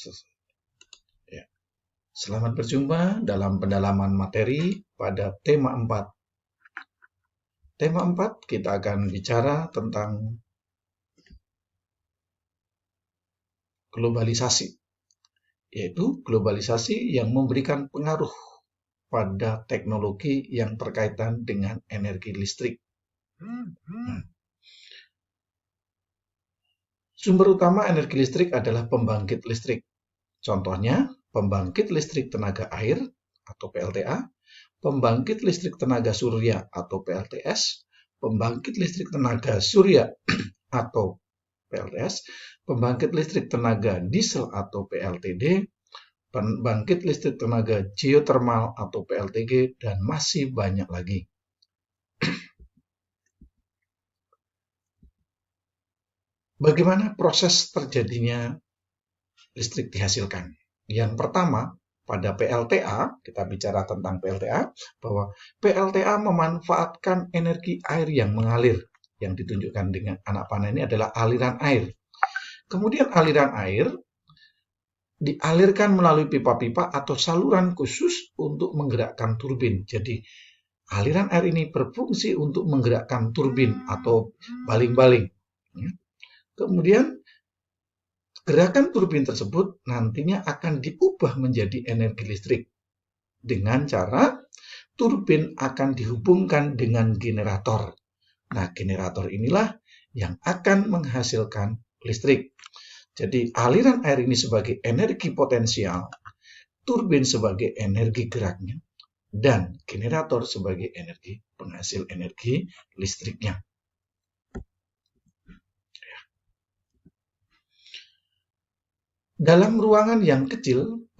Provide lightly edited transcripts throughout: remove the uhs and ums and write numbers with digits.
Ya. Selamat berjumpa dalam pendalaman materi pada tema 4. Tema 4 kita akan bicara tentang globalisasi, yaitu globalisasi yang memberikan pengaruh pada teknologi yang berkaitan dengan energi listrik. Sumber utama energi listrik adalah pembangkit listrik. Contohnya, pembangkit listrik tenaga air atau PLTA, pembangkit listrik tenaga surya atau PLTS, pembangkit listrik tenaga surya atau PLTS, pembangkit listrik tenaga diesel atau PLTD, pembangkit listrik tenaga geothermal atau PLTG, dan masih banyak lagi. Bagaimana proses terjadinya listrik dihasilkan? Yang pertama, pada PLTA, kita bicara tentang PLTA, bahwa PLTA memanfaatkan energi air yang mengalir. Yang ditunjukkan dengan anak panah ini adalah aliran air. Kemudian aliran air dialirkan melalui pipa-pipa atau saluran khusus untuk menggerakkan turbin. Jadi, aliran air ini berfungsi untuk menggerakkan turbin atau baling-baling. Kemudian, gerakan turbin tersebut nantinya akan diubah menjadi energi listrik dengan cara turbin akan dihubungkan dengan generator. Nah, generator inilah yang akan menghasilkan listrik. Jadi, aliran air ini sebagai energi potensial, turbin sebagai energi geraknya, dan generator sebagai energi penghasil energi listriknya. Dalam ruangan yang kecil,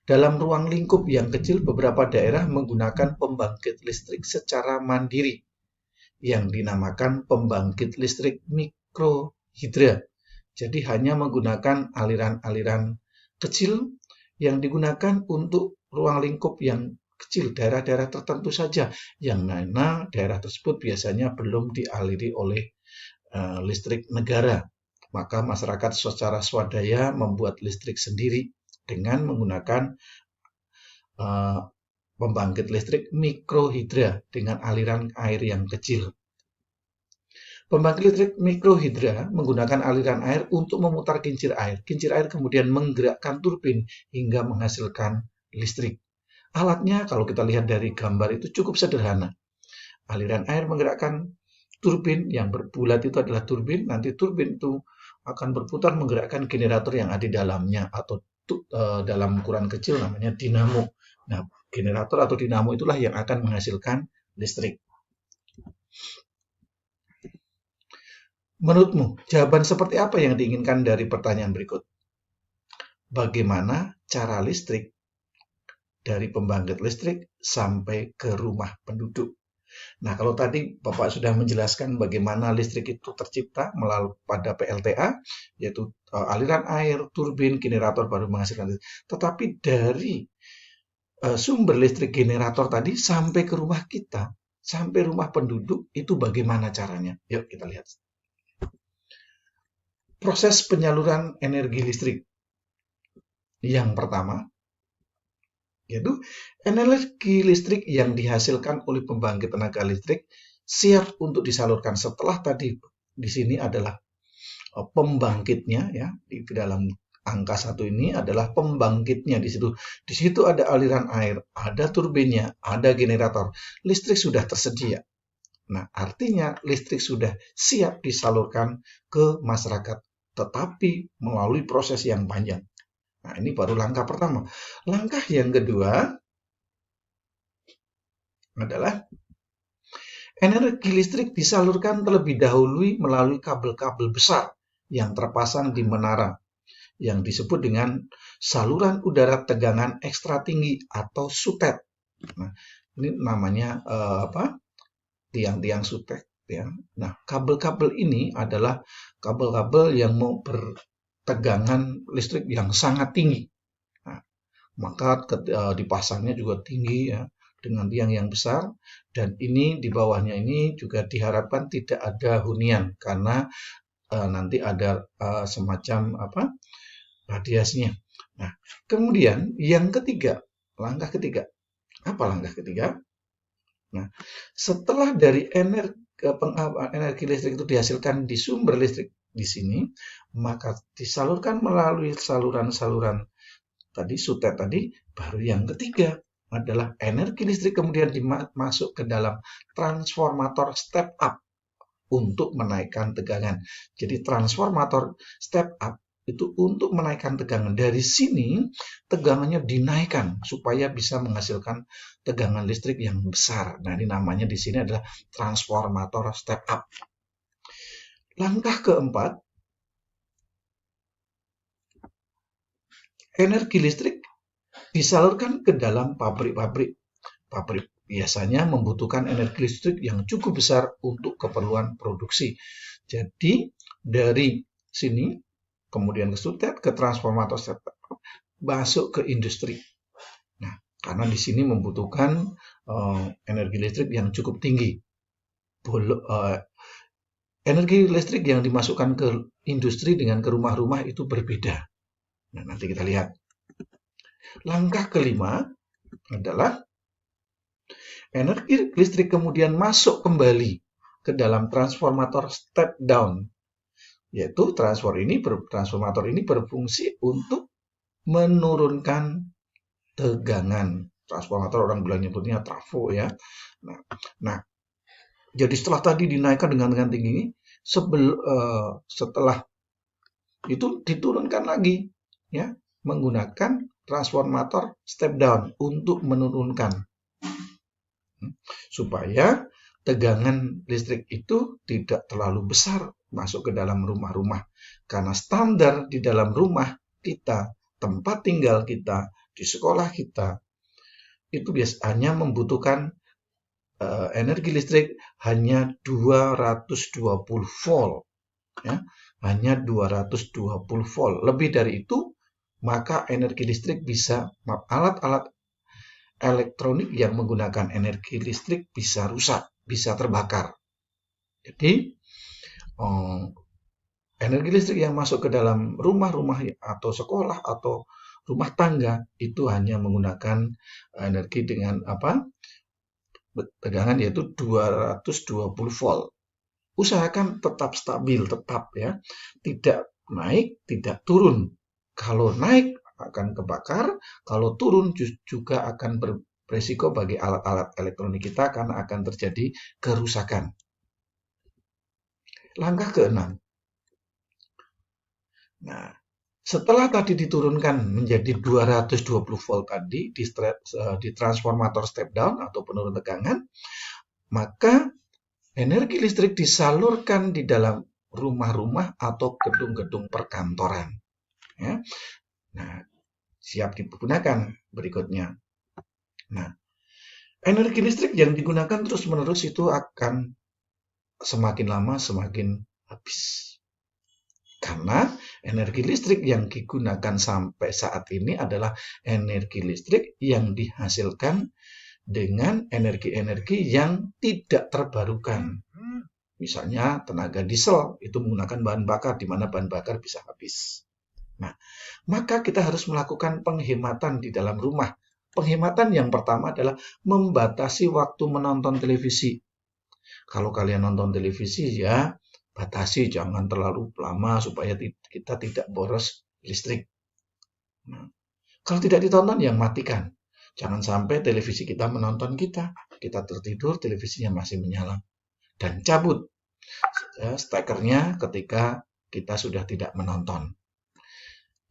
dalam ruang lingkup yang kecil, beberapa daerah menggunakan pembangkit listrik secara mandiri yang dinamakan pembangkit listrik mikrohidra. Jadi hanya menggunakan aliran-aliran kecil yang digunakan untuk ruang lingkup yang kecil, daerah-daerah tertentu saja, yang mana daerah tersebut biasanya belum dialiri oleh listrik negara. Maka masyarakat secara swadaya membuat listrik sendiri dengan menggunakan pembangkit listrik mikrohidra dengan aliran air yang kecil. Pembangkit listrik mikrohidra menggunakan aliran air untuk memutar kincir air. Kincir air kemudian menggerakkan turbin hingga menghasilkan listrik. Alatnya kalau kita lihat dari gambar itu cukup sederhana. Aliran air menggerakkan turbin, yang berbulat itu adalah turbin, nanti turbin itu akan berputar menggerakkan generator yang ada di dalamnya, atau dalam ukuran kecil namanya dinamo. Nah, generator atau dinamo itulah yang akan menghasilkan listrik. Menurutmu, jawaban seperti apa yang diinginkan dari pertanyaan berikut? Bagaimana cara listrik dari pembangkit listrik sampai ke rumah penduduk? Nah, kalau tadi Bapak sudah menjelaskan bagaimana listrik itu tercipta melalui pada PLTA, yaitu aliran air, turbin, generator baru menghasilkan listrik. Tetapi dari sumber listrik generator tadi sampai ke rumah kita, sampai rumah penduduk, itu bagaimana caranya? Yuk kita lihat. Proses penyaluran energi listrik. Yang pertama, yaitu energi listrik yang dihasilkan oleh pembangkit tenaga listrik siap untuk disalurkan. Setelah tadi di sini adalah pembangkitnya, ya, di dalam angka 1 ini adalah pembangkitnya. Di situ ada aliran air, ada turbinnya, ada generator. Listrik sudah tersedia. Nah, artinya listrik sudah siap disalurkan ke masyarakat, tetapi melalui proses yang panjang. Nah, ini baru langkah pertama. Langkah yang kedua adalah energi listrik disalurkan terlebih dahulu melalui kabel-kabel besar yang terpasang di menara yang disebut dengan saluran udara tegangan ekstra tinggi atau SUTET. Nah, ini namanya tiang-tiang SUTET, ya. Nah, kabel-kabel ini adalah kabel-kabel yang mau bertegangan listrik yang sangat tinggi. Nah, maka dipasangnya juga tinggi, ya, dengan tiang yang besar, dan ini di bawahnya ini juga diharapkan tidak ada hunian karena nanti ada semacam radiasinya. Nah, kemudian yang ketiga, langkah ketiga. Apa langkah ketiga? Nah, setelah dari energi listrik itu dihasilkan di sumber listrik di sini, maka disalurkan melalui saluran-saluran tadi, sutet tadi, baru yang ketiga adalah energi listrik kemudian masuk ke dalam transformator step up untuk menaikkan tegangan. Jadi transformator step up itu untuk menaikkan tegangan. Dari sini tegangannya dinaikkan supaya bisa menghasilkan tegangan listrik yang besar. Nah, ini namanya di sini adalah transformator step up. Langkah keempat, energi listrik disalurkan ke dalam pabrik-pabrik. Pabrik biasanya membutuhkan energi listrik yang cukup besar untuk keperluan produksi. Jadi dari sini kemudian ke sutet, ke transformator step up, masuk ke industri. Nah, karena di sini membutuhkan energi listrik yang cukup tinggi. Energi listrik yang dimasukkan ke industri dengan ke rumah-rumah itu berbeda. Nah, nanti kita lihat. Langkah kelima adalah energi listrik kemudian masuk kembali ke dalam transformator step down, yaitu transformator ini berfungsi untuk menurunkan tegangan. Transformator orang bilang nyebutnya trafo ya. Nah, jadi setelah tadi dinaikkan dengan tinggi, setelah itu diturunkan lagi ya, menggunakan transformator step down untuk menurunkan supaya tegangan listrik itu tidak terlalu besar masuk ke dalam rumah-rumah. Karena standar di dalam rumah kita, tempat tinggal kita, di sekolah kita, itu biasanya membutuhkan energi listrik hanya 220 volt. Ya, hanya 220 volt. Lebih dari itu, maka energi listrik bisa, alat-alat elektronik yang menggunakan energi listrik bisa rusak, bisa terbakar. Jadi, energi listrik yang masuk ke dalam rumah-rumah atau sekolah atau rumah tangga itu hanya menggunakan energi dengan tegangan yaitu 220 volt. Usahakan tetap stabil, tetap ya, tidak naik, tidak turun. Kalau naik akan kebakar, kalau turun juga akan beresiko bagi alat-alat elektronik kita karena akan terjadi kerusakan. Langkah keenam. Nah, setelah tadi diturunkan menjadi 220 volt tadi di transformator step down atau penurun tegangan, maka energi listrik disalurkan di dalam rumah-rumah atau gedung-gedung perkantoran. Ya. Nah, siap digunakan berikutnya. Nah, energi listrik yang digunakan terus-menerus itu akan semakin lama semakin habis. Karena energi listrik yang digunakan sampai saat ini adalah energi listrik yang dihasilkan dengan energi-energi yang tidak terbarukan. Misalnya tenaga diesel itu menggunakan bahan bakar di mana bahan bakar bisa habis. Nah, maka kita harus melakukan penghematan di dalam rumah. Penghematan yang pertama adalah membatasi waktu menonton televisi. Kalau kalian nonton televisi ya batasi, jangan terlalu lama supaya kita tidak boros listrik. Nah, kalau tidak ditonton ya matikan. Jangan sampai televisi kita menonton kita. Kita tertidur, televisinya masih menyala. Dan cabut stekernya ketika kita sudah tidak menonton.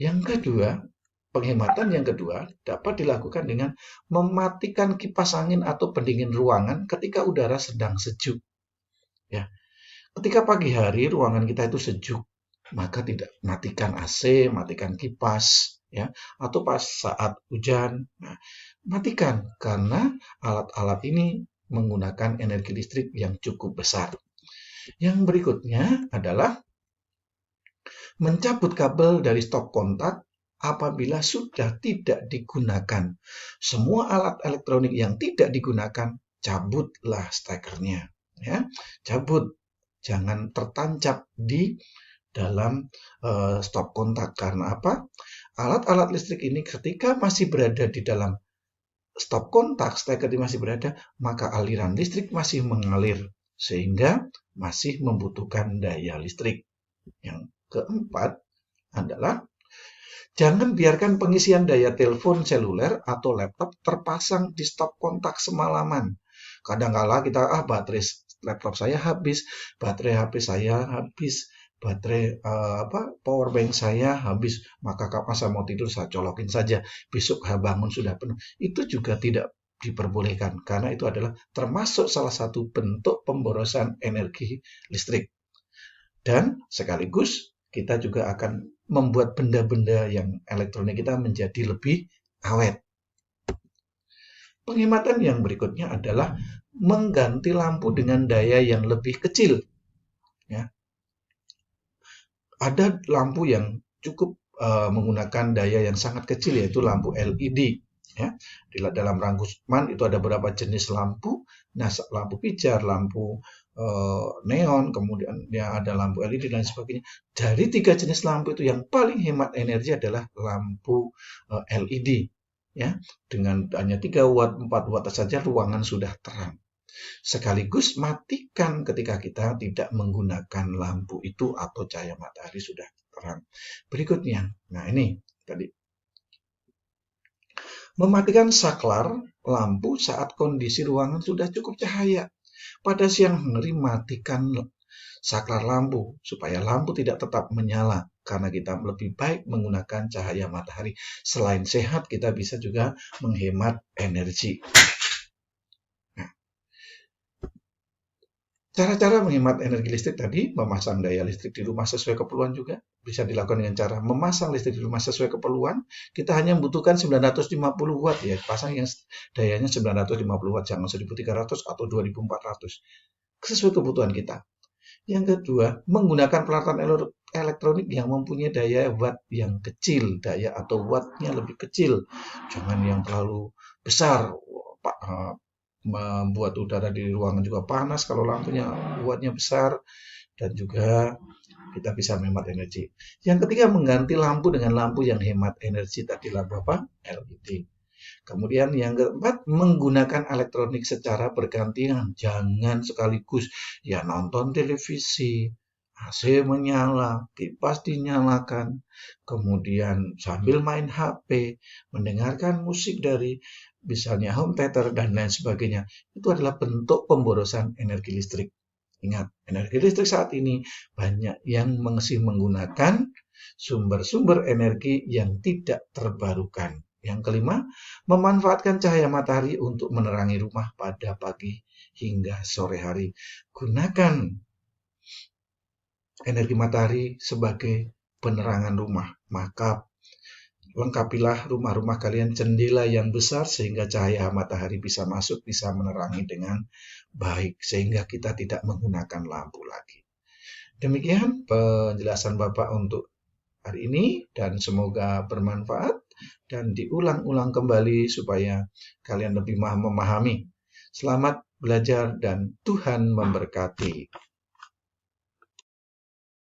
Yang kedua, penghematan yang kedua dapat dilakukan dengan mematikan kipas angin atau pendingin ruangan ketika udara sedang sejuk. Ya, ketika pagi hari ruangan kita itu sejuk, maka tidak matikan AC, matikan kipas, ya, atau pas saat hujan. Nah, matikan karena alat-alat ini menggunakan energi listrik yang cukup besar. Yang berikutnya adalah mencabut kabel dari stop kontak apabila sudah tidak digunakan. Semua alat elektronik yang tidak digunakan, cabutlah stekernya. Ya, cabut. Jangan tertancap di dalam stop kontak. Karena apa? Alat-alat listrik ini ketika masih berada di dalam stop kontak, steker masih berada, maka aliran listrik masih mengalir sehingga masih membutuhkan daya listrik. Yang keempat adalah jangan biarkan pengisian daya telepon seluler atau laptop terpasang di stop kontak semalaman. Kadang-kala kita baterai laptop saya habis, baterai HP saya habis, baterai power bank saya habis, maka kapan saya mau tidur saya colokin saja, besok bangun sudah penuh. Itu juga tidak diperbolehkan karena itu adalah termasuk salah satu bentuk pemborosan energi listrik. Dan sekaligus kita juga akan membuat benda-benda yang elektronik kita menjadi lebih awet. Penghematan yang berikutnya adalah mengganti lampu dengan daya yang lebih kecil. Ya. Ada lampu yang cukup menggunakan daya yang sangat kecil, yaitu lampu LED. Ya. Di dalam rangkuman itu ada beberapa jenis lampu. Nah, lampu pijar, lampu neon, kemudian ya ada lampu LED dan sebagainya. Dari 3 jenis lampu itu yang paling hemat energi adalah lampu LED. Ya, dengan hanya 3 watt, 4 watt saja ruangan sudah terang. Sekaligus matikan ketika kita tidak menggunakan lampu itu atau cahaya matahari sudah terang. Berikutnya, nah ini tadi. Mematikan saklar lampu saat kondisi ruangan sudah cukup cahaya. Pada siang hari matikan saklar lampu supaya lampu tidak tetap menyala karena kita lebih baik menggunakan cahaya matahari. Selain sehat, kita bisa juga menghemat energi. Nah, cara-cara menghemat energi listrik tadi, memasang daya listrik di rumah sesuai keperluan juga bisa dilakukan dengan cara memasang listrik di rumah sesuai keperluan. Kita hanya membutuhkan 950 watt ya, pasang yang dayanya 950 watt, jangan 1300 atau 2400. Sesuai kebutuhan kita. Yang kedua, menggunakan peralatan elektronik yang mempunyai daya watt yang kecil, daya atau wattnya lebih kecil. Jangan yang terlalu besar, membuat udara di ruangan juga panas kalau lampunya wattnya besar, dan juga kita bisa menghemat energi. Yang ketiga, mengganti lampu dengan lampu yang hemat energi, tadi lampu apa? LED. Kemudian yang keempat, menggunakan elektronik secara bergantian. Jangan sekaligus ya nonton televisi, AC menyala, kipas dinyalakan, kemudian sambil main HP, mendengarkan musik dari misalnya home theater dan lain sebagainya. Itu adalah bentuk pemborosan energi listrik. Ingat, energi listrik saat ini banyak yang masih menggunakan sumber-sumber energi yang tidak terbarukan. Yang kelima, memanfaatkan cahaya matahari untuk menerangi rumah pada pagi hingga sore hari. Gunakan energi matahari sebagai penerangan rumah. Maka lengkapilah rumah-rumah kalian jendela yang besar sehingga cahaya matahari bisa masuk, bisa menerangi dengan baik. Sehingga kita tidak menggunakan lampu lagi. Demikian penjelasan Bapak untuk hari ini dan semoga bermanfaat dan diulang-ulang kembali supaya kalian lebih memahami. Selamat belajar dan Tuhan memberkati.